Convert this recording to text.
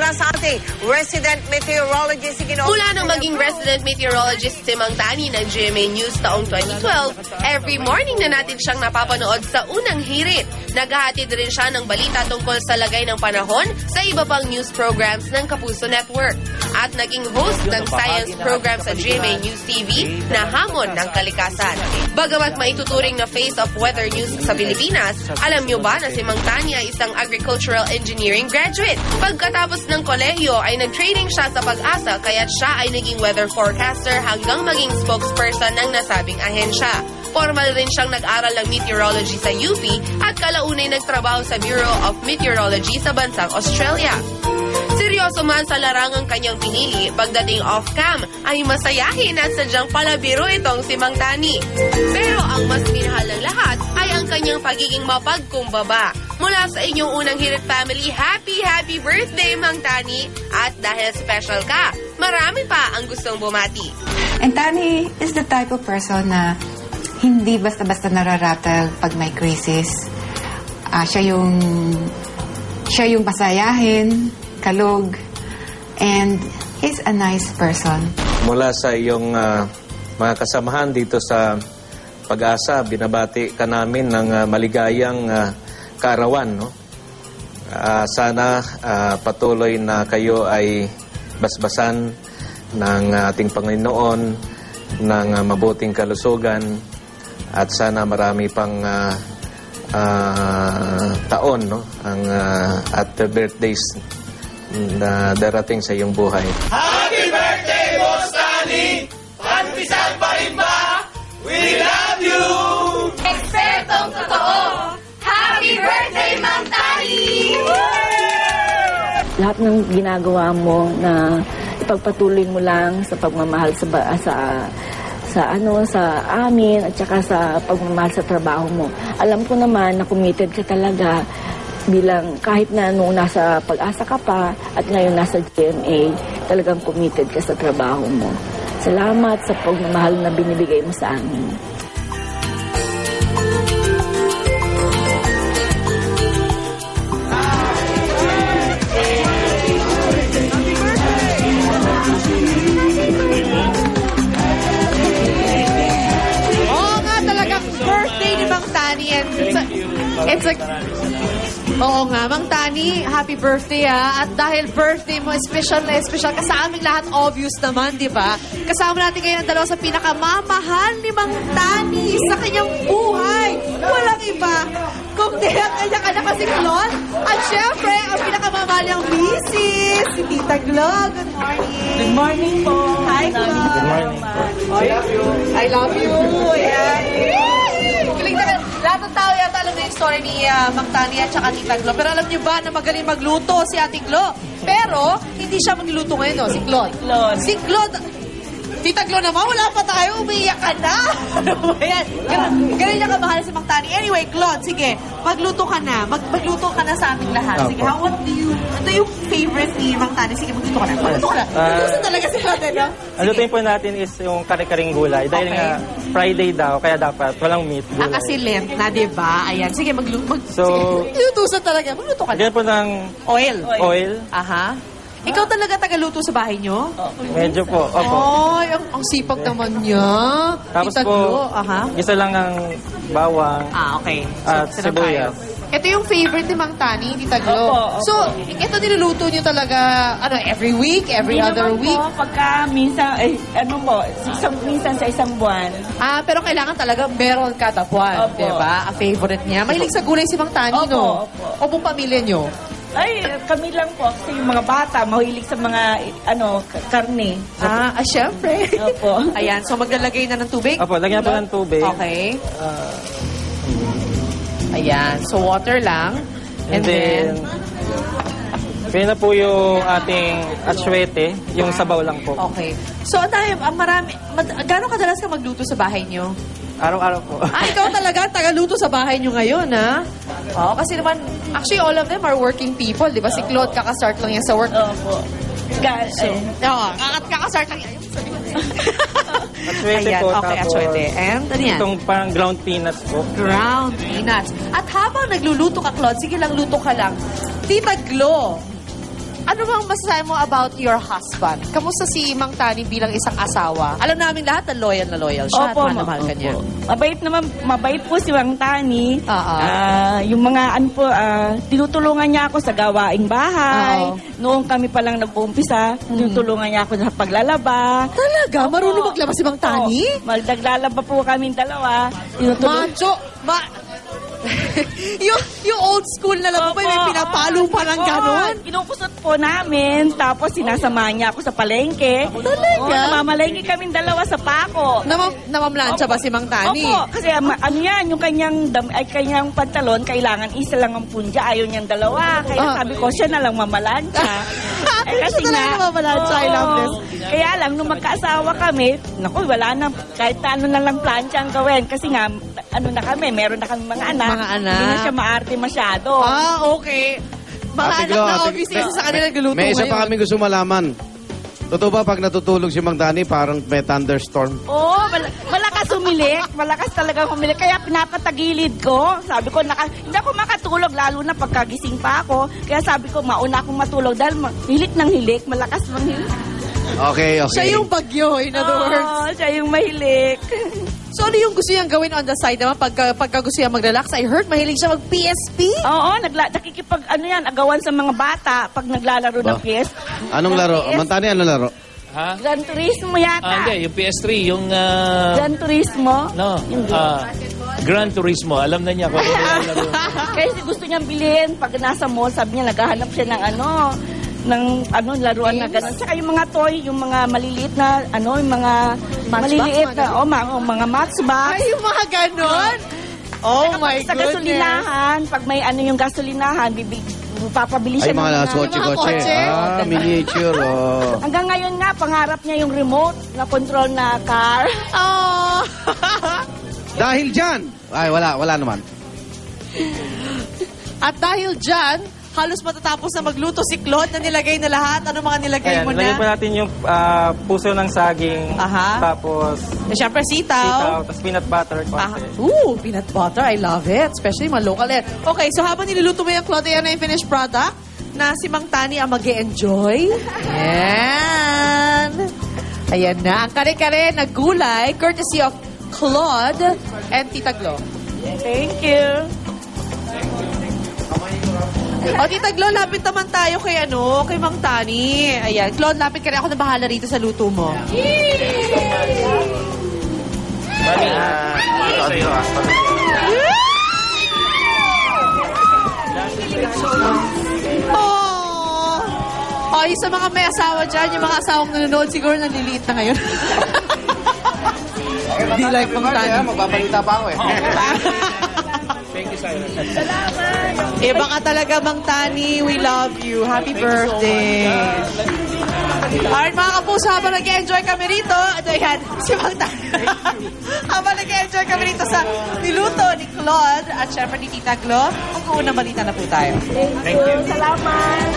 mula sa ating resident meteorologist. Mula nang maging resident meteorologist si Mang Tani ng GMA News taong 2012, every morning na natin siyang napapanood sa unang hirit. Naghahatid rin siya ng balita tungkol sa lagay ng panahon sa iba pang news programs ng Kapuso Network. At naging host ng science program sa GMA News TV na Hamon ng Kalikasan. Bagamat maituturing na face of weather news sa Pilipinas, alam niyo ba na si Mang Tani ay isang agricultural engineering graduate? Pagkatapos ng kolehiyo ay nag-training siya sa Pag-asa kaya siya ay naging weather forecaster hanggang maging spokesperson ng nasabing ahensya. Formal rin siyang nag-aral ng meteorology sa UP at kalaunay nagtrabaho sa Bureau of Meteorology sa bansang Australia. Seryoso man sa larangang kanyang pinili, pagdating off-cam ay masayahin at sadyang palabiro itong si Mang Tani. Pero ang mas minahal ng lahat ay ang kanyang pagiging mapagkumbaba. Mula sa inyong unang hirit family, happy birthday Mang Tani! At dahil special ka, marami pa ang gustong bumati. And Tani is the type of person na hindi basta-basta nararatag pag may crisis. Siya yung pasayahin, kalog, and he's a nice person. Mula sa iyong mga kasamahan dito sa Pag-asa, binabati ka namin ng maligayang kaarawan. No? Sana patuloy na kayo ay basbasan ng ating Panginoon ng mabuting kalusugan at sana marami pang taon no? At birthdays na darating sa iyong buhay. Happy birthday, Boss Tani! Pantisan pa rin ba? We love you! Ekspertong totoo! Happy birthday, Mang Tani! Lahat ng ginagawa mo na ipagpatuloy mo lang sa pagmamahal sa amin at saka sa pagmamahal sa trabaho mo. Alam ko naman na committed ka talaga bilang kahit na noong nasa Pag-asa ka pa at ngayon nasa GMA, talagang committed ka sa trabaho mo. Salamat sa pagmamahal na binibigay mo sa amin. Oo nga, Mang Tani, happy birthday At dahil birthday mo, special na special ka sa aming lahat, obvious naman, di ba? Kasama natin ngayon ang dalawa sa pinakamamahal ni Mang Tani sa kanyang buhay. Walang iba. Kung di ang kanya-kanya kasi Claude. At syempre, ang pinakamamahal niyang misis, si Tita Glo. Good morning. Good morning po. Hi, Claude. Good morning. I love you. I love you. Yeah. Galing na. Lahat ng tao yata alam na yung story ni Mang Tani at saka Tita Glo. Pero alam niyo ba na magaling magluto si Ate Glo? Pero, hindi siya magluluto ngayon, no? Si Claude. Si Claude. Tita Glo naman, wala pa tayo. Umiiyak ka na. Ayan. Ganun niya kamahal si Mang Tani. Anyway, Claude, sige. Magluto ka na. Magluto ka na sa aming lahat. Sige, what do you favorite ni Mang Tani? Sige, magluto ka na. Magluto ka na. Magluto talaga si Claude, no? Ang lutuin po natin is yung kare-karing gulay. Dahil nga Friday daw, kaya dapat walang meat, gulay. Kasi Lent na, diba? Ayan. Sige, magluto. So, Lutusan talaga. Magluto ka na. Ganyan po ng oil. Aha. Ikaw talaga tagaluto sa bahay nyo? Medyo po. Opo. Ay, ang sipag naman niya. Tapos Tita po, Glo, aha. isa lang ang bawang Okay. at sinang sibuyas. tayo. Ito yung favorite ni Mang Tani, Tita Glo. Opo. So, ito niluluto niyo talaga, every week, every other week? Po, pagka minsan, minsan sa isang buwan. Pero kailangan talaga meron kada buwan, Opo. diba? A favorite niya. Mahilig sa gulay si Mang Tani, Opo, no? opo. O buong pamilya niyo? Ay, kami lang po. Kasi yung mga bata, mahilig sa mga, karne. Syempre. Opo. Ayan, so maglalagay na ng tubig? Opo, lagyan po ng tubig. Okay. Ayan, so water lang. And then, kaya na po yung ating atsuete, yung sabaw lang po. Okay. So, gano'ng kadalas ka magluto sa bahay niyo? Araw-araw po. Ikaw talaga tagaluto sa bahay niyo ngayon, ha? Oo, kasi naman, actually, all of them are working people, di ba? Si Claude, kakastart lang yan sa work. Opo. Kakastart lang yan. Atsuete Ayan, po. okay, Tapos, atsuete. And, ano yan? itong parang ground peanuts po. Ground peanuts. At habang nagluluto ka, Claude, sige lang, luto ka lang. Tita Glo, Ano bang masasabi mo about your husband? Kamusta si Mang Tani bilang isang asawa? Alam namin lahat na loyal siya. Opo, at mahal na mahal ka niya. Mabait po si Mang Tani. Oo. Yung mga tinutulungan niya ako sa gawaing bahay. Oo. Noong kami pa lang nag-uumpisa, tinutulungan niya ako sa paglalaba. Talaga? Marunong maglaba si Mang Tani? Naglalaba po kami dalawa. Macho! yung old school na labo pa, may pinapalo pa ng ganon. Kinukusot po namin, tapos sinasama niya ako sa palengke. Talaga? Namamalengke kami dalawa sa pako. Namamlansya ba si Mang Tani? Opo, kasi ano yan, yung kanyang pantalon, kailangan isa lang ang punja, ayaw niyang dalawa. Kaya sabi ko, siya na lang mamalansya. Kasi nga, namamalansya, I love this. Kaya lang, nung magkaasawa kami, naku, wala na, kahit ano na lang plancha ang gawin. Kasi nga, ano na kami, meron na kami mga anak. Hindi na siya maarte masyado. Okay. Mga anak na obviously sa kanila nagluluto May isa ngayon. pa kami gusto malaman. Totoo ba pag natutulog si Mang Tani, parang may thunderstorm? Oo, malakas humilik. Malakas talaga humilik. Kaya pinapatagilid ko. Sabi ko, hindi ako makatulog, lalo na pagkagising pa ako. Kaya sabi ko, mauna akong matulog dahil hilik ng hilik. Malakas manghilik. Okay. Siya yung bagyo, in other words. Oo, siya yung mahilik. So, ano yung gusto niyang gawin on the side naman pagka gusto niya mag-relax? I heard mahilig siya mag-PSP. Oo, agawan sa mga bata pag naglalaro ng PS. Anong laro? Mang Tani, anong laro? Ha? Gran Turismo yata. Hindi, yung PS3, yung... Gran Turismo? No, Gran Turismo. Alam na niya kung ano yung laro. Kasi gusto niyang bilhin. Pag nasa mall, sabi niya, naghahanap siya ng laruan na gano'n. Tsaka yung mga toy, yung mga maliliit na, yung mga maliliit na, mga Matchbox. Ay, yung mga gano'n? Oh my Sa goodness. gasolinahan, pag may yung gasolinahan, papabili siya Ay, mga kotse-kotse. Miniature. Hanggang ngayon nga, pangarap niya yung remote na control na car. Oh! Dahil dyan. Ay, wala naman. At dahil dyan, halos matatapos na magluto si Claude na nilagay na lahat. Ano mga nilagay mo Lagyan po na? natin yung puso ng saging. Tapos Siyempre, sitaw. tapos peanut butter. Peanut butter. I love it. Especially mga local air. Okay, so habang niluluto mo yung Claude, yan na yung finished product na si Mang Tani ang mag-e-enjoy. Yan. Ayan na. Ang kare-kare na gulay, courtesy of Claude and Tita Glo. Thank you. O, Tita Glo, lapit naman tayo kay Mang Tani. Ayan. Claude, lapit ka rin. Ako na bahala rito sa luto mo. Oh, yung sa mga may asawa dyan, yung mga asawang nanonood, siguro naliliit na ngayon. Hindi like Mang Tani. Magbabalita pa ako eh. Thank you, Cyrus. Iba ka talaga, Mang Tani. We love you. Happy birthday. Alright, mga kapuso, habang nag-enjoy kami rito, ayan, si Mang Tani. Habang nag-enjoy kami rito sa niluto ni Claude at syempre ni Tita Glo, ang unang balita na po tayo. Thank you. Salamat.